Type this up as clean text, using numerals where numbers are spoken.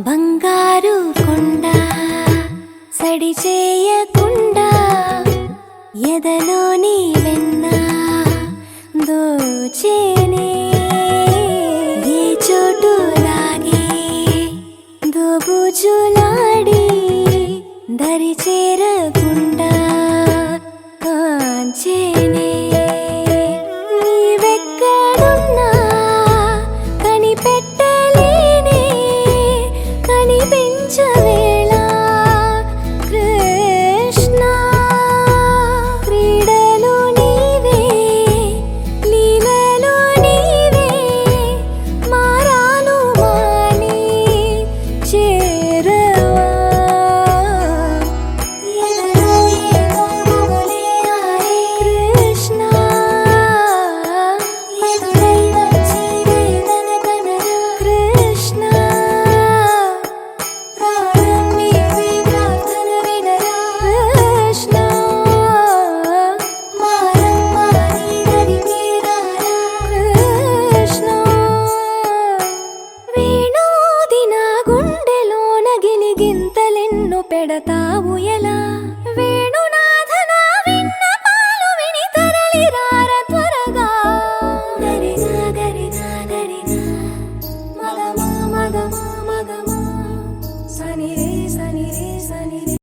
బంగారు కొండ సడి చేయకుండా ఎదలోని వెన్న దోచేనే ఏ చోటు లాగే దోబుజులాడి దరి చేరకుండా కాంచేనే నీవెక్కడున్నా కనిపెట్టలేనే కనిపించవేళ కృష్ణ క్రీడలు నీవే లీలలు నీవే మారాను మాని చేరవా ఎదలో ఏదో మొగలే ఆడే కృష్ణ ఎదురై వచ్చి వేదన కనరా కృష్ణ ప్రాణం నీవే ప్రార్థన వినరా కృష్ణ మారమ్మ నీ దరికి రారా కృష్ణ వేణోది నా గుండెలోన గిలిగింతలెన్ను పెడతావు ఎలా వేణు